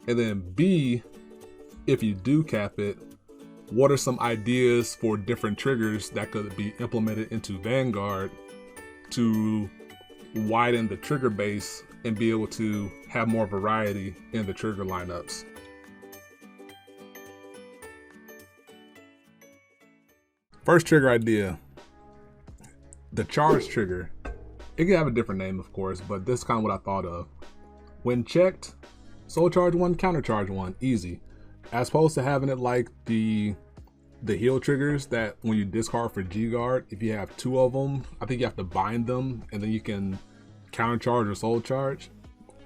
And then B, if you do cap it, what are some ideas for different triggers that could be implemented into Vanguard to widen the trigger base and be able to have more variety in the trigger lineups? First trigger idea, the charge trigger. It can have a different name, of course, but this is kind of what I thought of. When checked, soul charge 1, counter charge 1, easy. As opposed to having it like the heal triggers that when you discard for G-Guard, if you have 2 of them, I think you have to bind them and then you can counter charge or soul charge.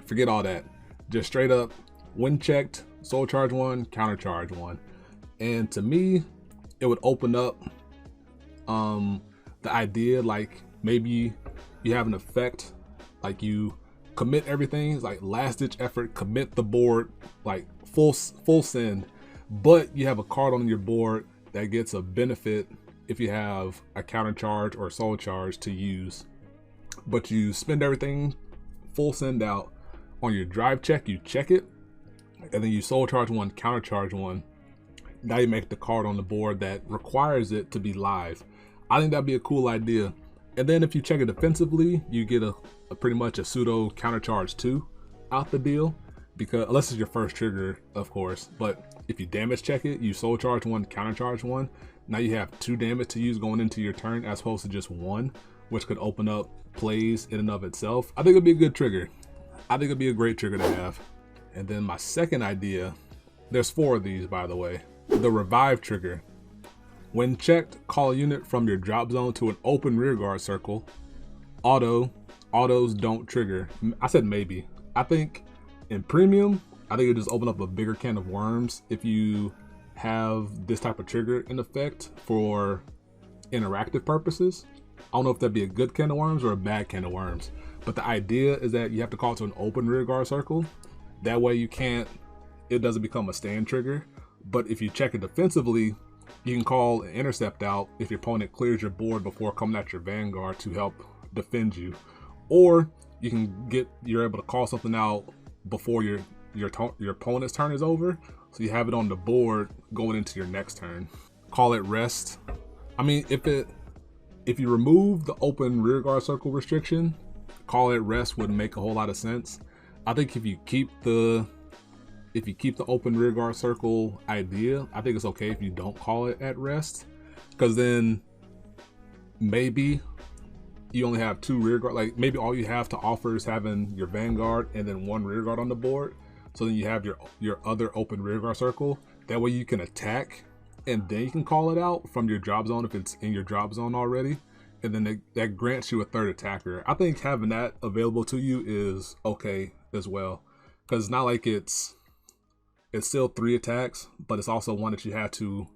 Forget all that. Just straight up, when checked, soul charge 1, counter charge 1. And to me, it would open up the idea, like maybe you have an effect, like you commit everything, it's like last ditch effort, commit the board, like full send, but you have a card on your board that gets a benefit if you have a counter charge or soul charge to use, but you spend everything, full send out. On your drive check, you check it, and then you soul charge 1, counter charge 1. Now you make the card on the board that requires it to be live. I think that'd be a cool idea. And then if you check it defensively, you get a pretty much a pseudo counter charge 2 out the deal, because unless it's your first trigger, of course. But if you damage check it, you soul charge 1, counter charge 1. Now you have 2 damage to use going into your turn as opposed to just 1, which could open up plays in and of itself. I think it'd be a good trigger. I think it'd be a great trigger to have. And then my second idea, there's 4 of these, by the way. The revive trigger. When checked, call a unit from your drop zone to an open rearguard circle. Autos don't trigger. I said maybe. I think in premium, I think it just open up a bigger can of worms if you have this type of trigger in effect for interactive purposes. I don't know if that'd be a good can of worms or a bad can of worms, but the idea is that you have to call to an open rearguard circle. That way it doesn't become a stand trigger. But if you check it defensively, you can call an intercept out if your opponent clears your board before coming at your Vanguard to help defend you. Or you're able to call something out before your opponent's turn is over, so you have it on the board going into your next turn. Call it rest. I mean, if you remove the open rearguard circle restriction, call it rest would make a whole lot of sense. I think if you keep the open rearguard circle idea, I think it's okay if you don't call it at rest, because then maybe you only have 2 rearguard, like maybe all you have to offer is having your Vanguard and then 1 rearguard on the board. So then you have your other open rearguard circle. That way you can attack and then you can call it out from your drop zone if it's in your drop zone already. And then that grants you a 3rd attacker. I think having that available to you is okay as well, because it's not like it's still 3 attacks, but it's also one that you have to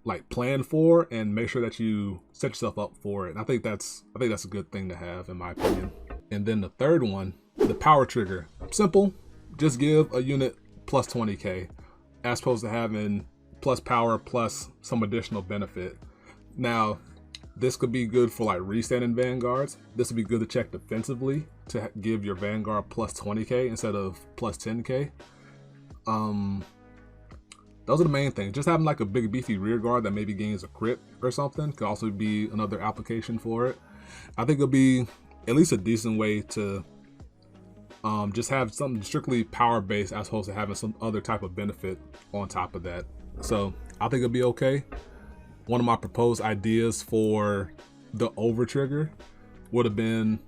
like plan for and make sure that you set yourself up for it. And I think that's a good thing to have, in my opinion. And then the third one, the power trigger. Simple, just give a unit plus 20k as opposed to having plus power plus some additional benefit. Now, this could be good for like resetting Vanguards. This would be good to check defensively to give your Vanguard plus 20k instead of plus 10k. Those are the main things. Just having like a big beefy rear guard that maybe gains a crit or something could also be another application for it. I think it'll be at least a decent way to just have something strictly power based as opposed to having some other type of benefit on top of that. So I think it'll be okay. One of my proposed ideas for the over trigger would have been,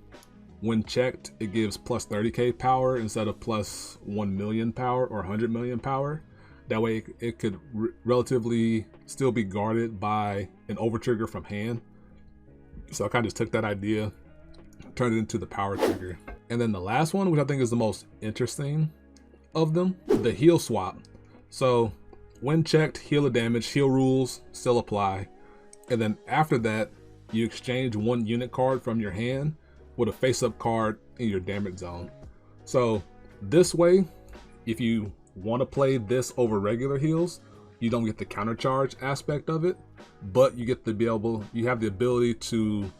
when checked, it gives plus 30k power instead of plus 1 million power or 100 million power. That way it could relatively still be guarded by an over trigger from hand. So I kind of just took that idea, turned it into the power trigger. And then the last one, which I think is the most interesting of them, the heal swap. So when checked, heal a damage, heal rules still apply. And then after that, you exchange 1 unit card from your hand with a face-up card in your damage zone. So this way, if you want to play this over regular heals, you don't get the counter charge aspect of it, but you have the ability to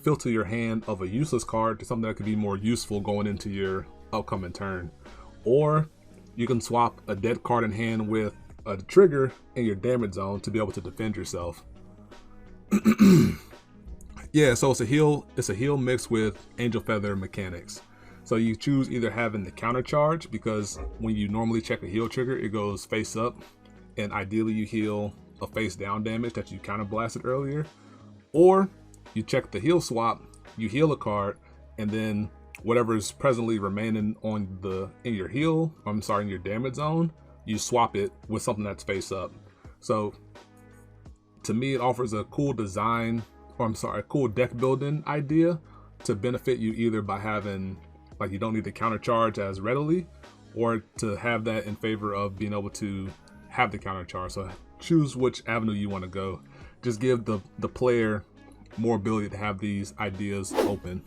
filter your hand of a useless card to something that could be more useful going into your upcoming turn. Or you can swap a dead card in hand with a trigger in your damage zone to be able to defend yourself. Yeah, so it's a heal mixed with Angel Feather mechanics. So you choose either having the counter charge, because when you normally check a heal trigger, it goes face up, and ideally you heal a face down damage that you counter blasted earlier. Or you check the heal swap, you heal a card, and then whatever is presently remaining in your damage zone, you swap it with something that's face up. So to me, it offers a cool a cool deck building idea to benefit you, either by having, like, you don't need the counter charge as readily, or to have that in favor of being able to have the counter charge. So choose which avenue you want to go. Just give the player more ability to have these ideas open.